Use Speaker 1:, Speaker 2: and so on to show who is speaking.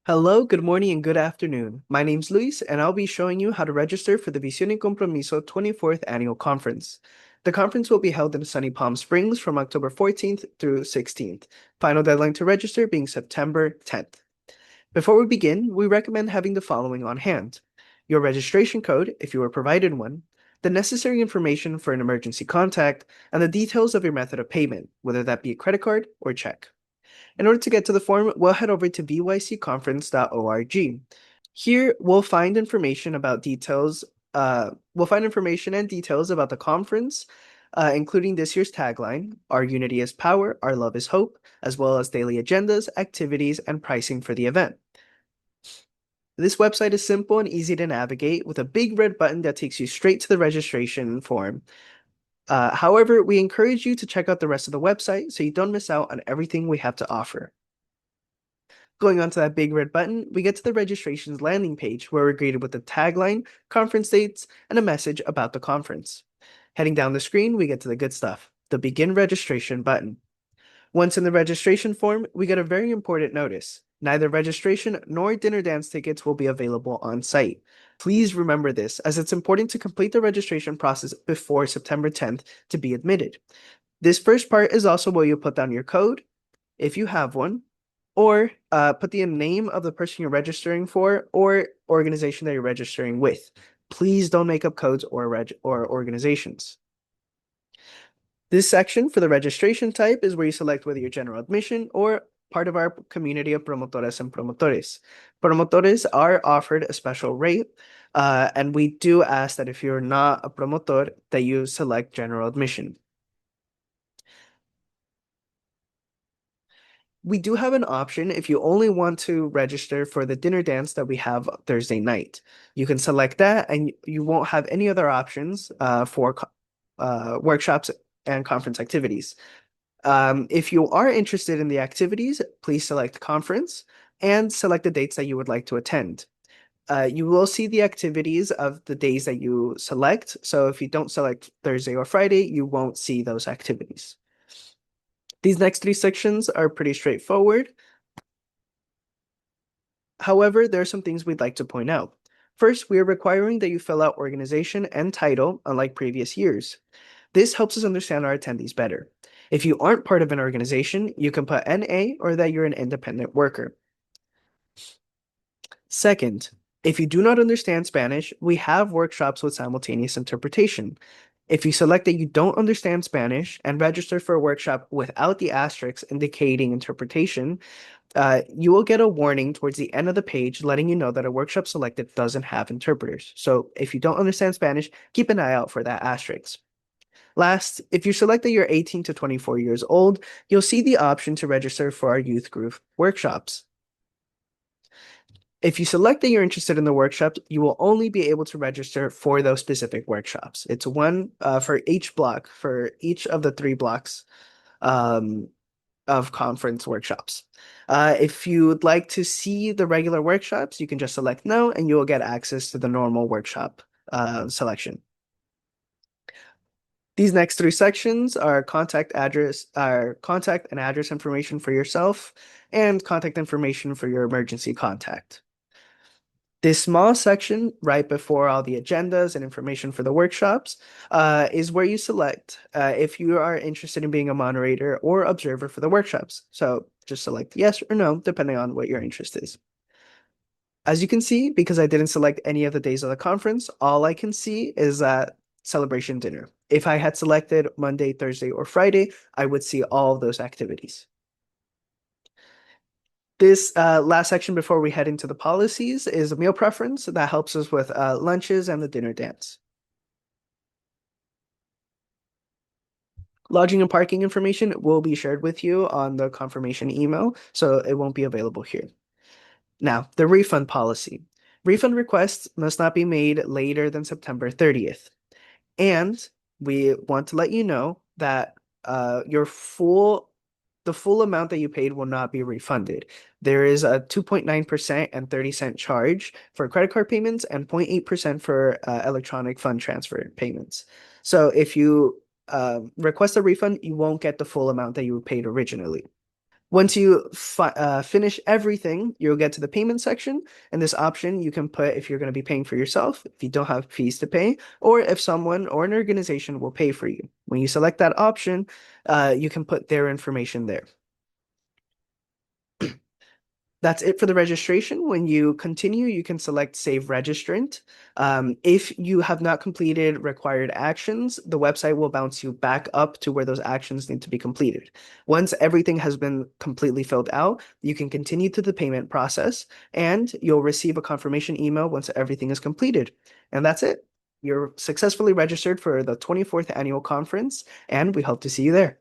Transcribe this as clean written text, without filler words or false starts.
Speaker 1: Hello, good morning, and good afternoon. My name's Luis, and I'll be showing you how to register for the Visión y Compromiso 24th Annual Conference. The conference will be held in sunny Palm Springs from October 14th through 16th, final deadline to register being September 10th. Before we begin, we recommend having the following on hand: your registration code, if you were provided one, the necessary information for an emergency contact, and the details of your method of payment, whether that be a credit card or check. In order to get to the form, we'll head over to vycconference.org. Here, we'll find information and details about the conference, including this year's tagline, Our Unity is Power, Our Love is Hope, as well as daily agendas, activities, and pricing for the event. This website is simple and easy to navigate with a big red button that takes you straight to the registration form. However, we encourage you to check out the rest of the website so you don't miss out on everything we have to offer. Going onto that big red button, we get to the registration's landing page where we're greeted with the tagline, conference dates, and a message about the conference. Heading down the screen, we get to the good stuff, the begin registration button. Once in the registration form, we get a very important notice. Neither registration nor dinner dance tickets will be available on site. Please remember this, as it's important to complete the registration process before September 10th to be admitted. This first part is also where you put down your code, if you have one, or put the name of the person you're registering for or organization that you're registering with. Please don't make up codes or organizations. This section for the registration type is where you select whether you're general admission or part of our community of promotoras and promotores. Promotores are offered a special rate, and we do ask that if you're not a promotor, that you select general admission. We do have an option if you only want to register for the dinner dance that we have Thursday night. You can select that, and you won't have any other options for workshops and conference activities. If you are interested in the activities, please select conference and select the dates that you would like to attend. You will see the activities of the days that you select. So if you don't select Thursday or Friday, you won't see those activities. These next three sections are pretty straightforward. However, there are some things we'd like to point out. First, we are requiring that you fill out organization and title, unlike previous years. This helps us understand our attendees better. If you aren't part of an organization, you can put NA or that you're an independent worker. Second, if you do not understand Spanish, we have workshops with simultaneous interpretation. If you select that you don't understand Spanish and register for a workshop without the asterisks indicating interpretation, you will get a warning towards the end of the page letting you know that a workshop selected doesn't have interpreters. So if you don't understand Spanish, keep an eye out for that asterisk. Last, if you select that you're 18 to 24 years old, you'll see the option to register for our youth group workshops. If you select that you're interested in the workshop, you will only be able to register for those specific workshops. It's one for each block, for each of the 3 blocks of conference workshops. If you would like to see the regular workshops, you can just select no, and you will get access to the normal workshop selection. These next 3 sections are contact and address information for yourself and contact information for your emergency contact. This small section right before all the agendas and information for the workshops is where you select if you are interested in being a moderator or observer for the workshops. So just select yes or no, depending on what your interest is. As you can see, because I didn't select any of the days of the conference, all I can see is that celebration dinner. If I had selected Monday, Thursday, or Friday, I would see all of those activities. This last section before we head into the policies is a meal preference that helps us with lunches and the dinner dance. Lodging and parking information will be shared with you on the confirmation email, so it won't be available here. Now, the refund policy. Refund requests must not be made later than September 30th. And we want to let you know that the full amount that you paid will not be refunded. There is a 2.9% and 30-cent charge for credit card payments and 0.8% for electronic fund transfer payments. So if you request a refund, you won't get the full amount that you paid originally. Once you finish everything, you'll get to the payment section. And this option you can put if you're going to be paying for yourself, if you don't have fees to pay, or if someone or an organization will pay for you. When you select that option, you can put their information there. That's it for the registration. When you continue, you can select Save Registrant. If you have not completed required actions, the website will bounce you back up to where those actions need to be completed. Once everything has been completely filled out, you can continue to the payment process and you'll receive a confirmation email once everything is completed. And that's it. You're successfully registered for the 24th annual conference, and we hope to see you there.